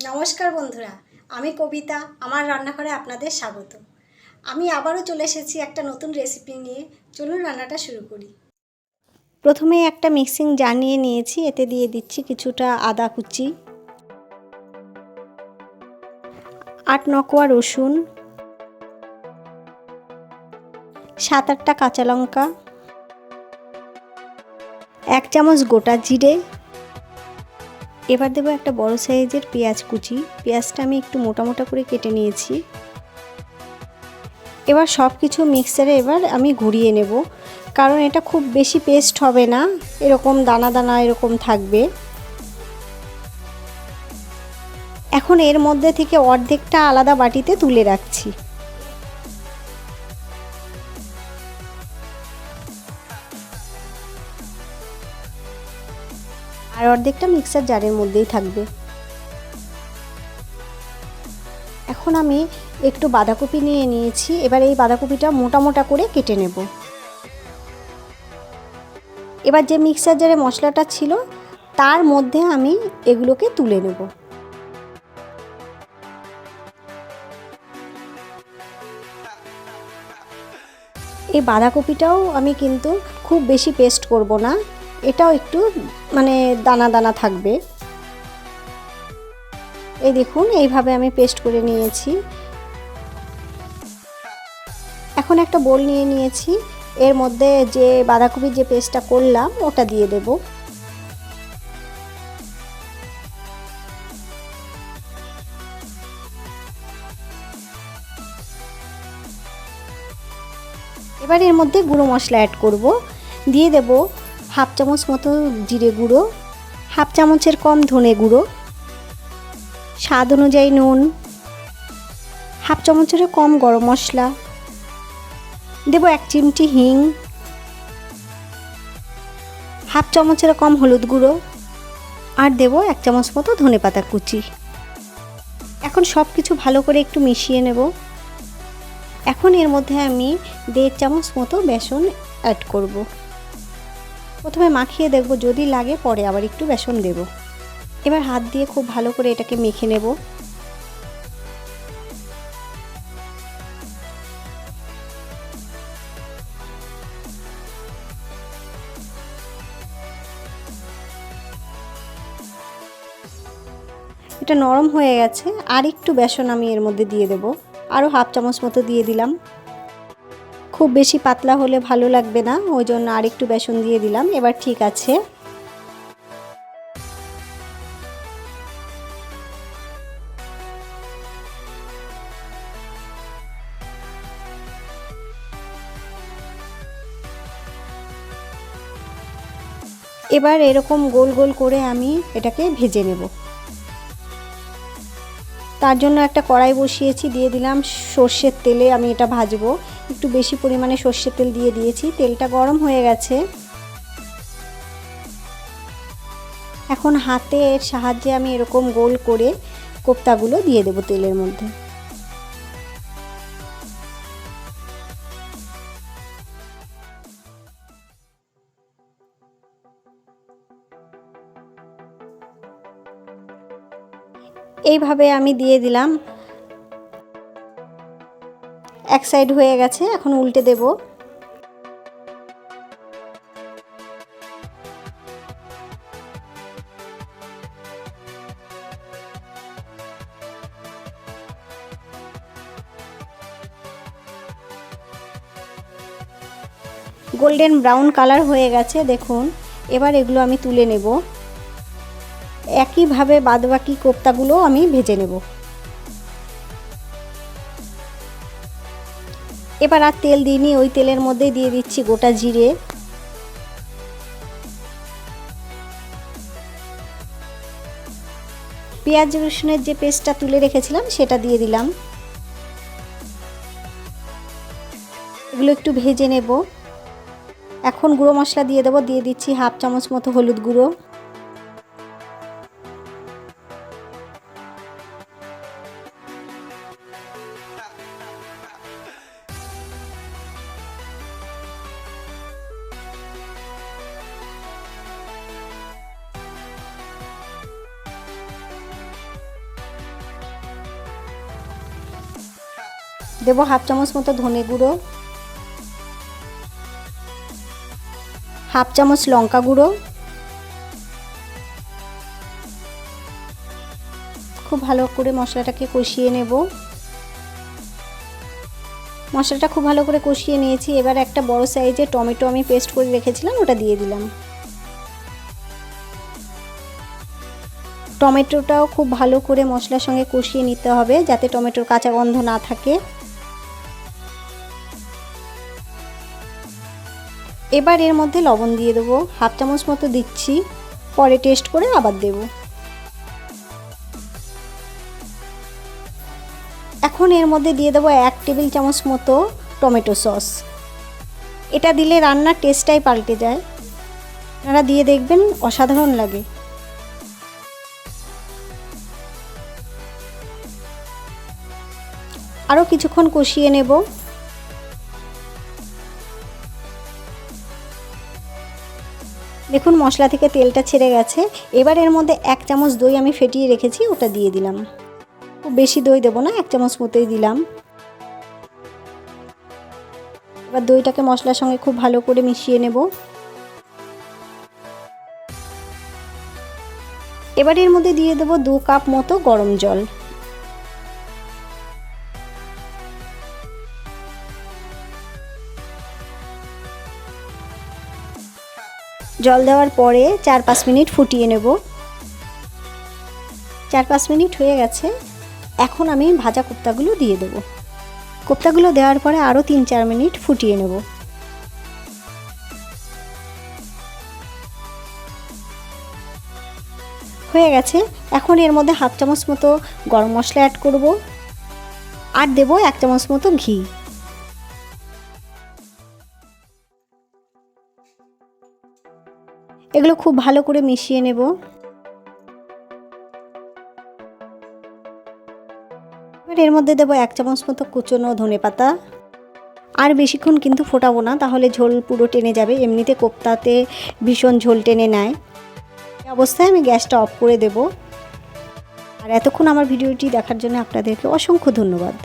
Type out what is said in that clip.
নমস্কার বন্ধুরা, আমি কবিতা। আমার রান্নাঘরে আপনাদের স্বাগত। আমি আবারও চলে এসেছি একটা নতুন রেসিপি নিয়ে। চলুন রান্নাটা শুরু করি। প্রথমে একটা মিক্সিং জার নিয়ে নিয়েছি, এতে দিয়ে দিচ্ছি কিছুটা আদা কুচি, 8-9 কোয়া রসুন, 7-8টা কাঁচা লঙ্কা, 1 চামচ গোটা জিরে। এবার দেবো একটা বড় সাইজের পেঁয়াজ কুচি। পেঁয়াজটা আমি একটু মোটা মোটা করে কেটে নিয়েছি। এবার সব কিছু মিক্সারে আমি ঘুরিয়ে নেব, কারণ এটা খুব বেশি পেস্ট হবে না, এরকম দানা দানা এরকম থাকবে। এখন এর মধ্যে থেকে অর্ধেকটা আলাদা বাটিতে তুলে রাখছি। আর অর্ধেকটা মিক্সার জারের মধ্যেই থাকবে। এখন আমি একটু বাঁধাকপি নিয়ে নিয়েছি। এবার এই বাঁধাকপিটা মোটা মোটা করে কেটে নেব। এবার যে মিক্সার জারে মশলাটা ছিল তার মধ্যে আমি এগুলোকে তুলে নেব। এই বাঁধাকপিটাও আমি কিন্তু খুব বেশি পেস্ট করব না, এটাও একটু দানা দানা থাকবে। এই দেখুন, এইভাবে আমি পেস্ট করে নিয়েছি। এখন একটা বোল নিয়ে নিয়েছি, এর মধ্যে যে বাঁধাকপির যে পেস্টটা করলাম ওটা দিয়ে দেব। এবার এর মধ্যে গুঁড়ো মশলা অ্যাড করব। দিয়ে দেব 1/2 চামচ মতো জিরে গুঁড়ো, 1/2 চামচের কম ধনে গুঁড়ো, স্বাদ অনুযায়ী নুন, 1/2 চামচের কম গরম মশলা, দেব 1 চিমটি হিং, 1/2 চামচের কম হলুদ গুঁড়ো, আর দেব 1 চামচ মতো ধনেপাতা কুচি। এখন সব কিছু ভালো করে একটু মিশিয়ে নেব। এখন এর মধ্যে আমি 1.5 চামচ মতো বেসন অ্যাড করব। প্রথমে মাখিয়ে দেখব, যদি লাগে পরে আবার একটু বেসন দেব। এবার হাত দিয়ে খুব ভালো করে এটাকে মেখে নেব। এটা নরম হয়ে গেছে, আর একটু বেসন আমি এর মধ্যে দিয়ে দেব। আরও 1/2 চামচ মতো দিয়ে দিলাম। খুব বেশি পাতলা হলে ভালো লাগবে না, ওই জন্য আর একটু বেসন দিয়ে দিলাম। এবার ঠিক আছে। এবার এরকম গোল গোল করে আমি এটাকে ভেজে নেব। তার জন্য একটা কড়াই বসিয়েছি, দিয়ে দিলাম সর্ষের তেলে আমি এটা ভাজবো। একটু বেশি পরিমাণে সর্ষের তেল দিয়ে দিয়েছি, তেলটা গরম হয়ে গেছে। এখন হাতের সাহায্যে আমি এরকম গোল করে কোপ্তাগুলো দিয়ে দেব তেলের মধ্যে। এইভাবে আমি দিয়ে দিলাম। এক সাইড হয়ে গেছে, এখন উল্টে দেব। গোল্ডেন ব্রাউন কালার হয়ে গেছে দেখুন। এবার এগুলো আমি তুলে নেব। একইভাবে বাদবাকি কোপ্তাগুলো আমি ভেজে নেব। এবার আর তেল দিইনি, ওই তেলের মধ্যে দিয়ে দিচ্ছি গোটা জিরে, পেঁয়াজ রসুনের যে পেস্টটা তুলে রেখেছিলাম সেটা দিয়ে দিলাম। এগুলো একটু ভেজে নেব। এখন গুঁড়ো মশলা দিয়ে দেবো। দিয়ে দিচ্ছি 1/2 চামচ মতো হলুদ গুঁড়ো, দেবো হাফ চামচ মতো ধনে গুঁড়ো, হাফ চামচ লঙ্কা গুঁড়ো। খুব ভালো করে মশলাটাকে কষিয়ে নেব। মশলাটা খুব ভালো করে কষিয়ে নিয়েছি। এবার একটা বড় সাইজের টমেটো আমি পেস্ট করে রেখেছিলাম, ওটা দিয়ে দিলাম। টমেটোটাও খুব ভালো করে মশলার সঙ্গে কষিয়ে নিতে হবে, যাতে টমেটোর কাঁচা গন্ধ না থাকে। এবার এর মধ্যে লবণ দিয়ে দেবো, হাফ চামচ মতো দিচ্ছি, পরে টেস্ট করে আবার দেব। এখন এর মধ্যে দিয়ে দেবো 1 টেবিল চামচ মতো টমেটো সস। এটা দিলে রান্নার টেস্টটাই পাল্টে যায়। আপনারা দিয়ে দেখবেন, অসাধারণ লাগে। আরও কিছুক্ষণ কষিয়ে নেব। দেখুন মশলা থেকে তেলটা ছেড়ে গেছে। এবার এর মধ্যে 1 চামচ দই আমি ফেটিয়ে রেখেছি, ওটা দিয়ে দিলাম। খুব বেশি দই দেবো না, 1 চামচ মতোই দিলাম। এবার দইটাকে মশলার সঙ্গে খুব ভালো করে মিশিয়ে নেব। এবার এর মধ্যে দিয়ে দেবো 2 কাপ মতো গরম জল। জল দেওয়ার পরে 4-5 মিনিট ফুটিয়ে নেব। 4-5 মিনিট হয়ে গেছে। এখন আমি ভাজা কোপ্তাগুলো দিয়ে দেব। কোপ্তাগুলো দেওয়ার পরে আরও 3-4 মিনিট ফুটিয়ে নেব। হয়ে গেছে। এখন এর মধ্যে হাফ চামচ মতো গরম মশলা অ্যাড করব, আর দেব 1 চামচ মতো ঘি। এগুলো খুব ভালো করে মিশিয়ে নেব। এবার এর মধ্যে দেব 1 চামচ মতো কুচনো ধনেপাতা। আর বেশিক্ষণ কিন্তু ফোটাবো না, তাহলে ঝোল পুরো টেনে যাবে। এমনিতে কোপ্তাতে ভীষণ ঝোল টেনে নেয়। এই অবস্থায় আমি গ্যাসটা অফ করে দেব। আর এতক্ষণ আমার ভিডিওটি দেখার জন্য আপনাদেরকে অসংখ্য ধন্যবাদ।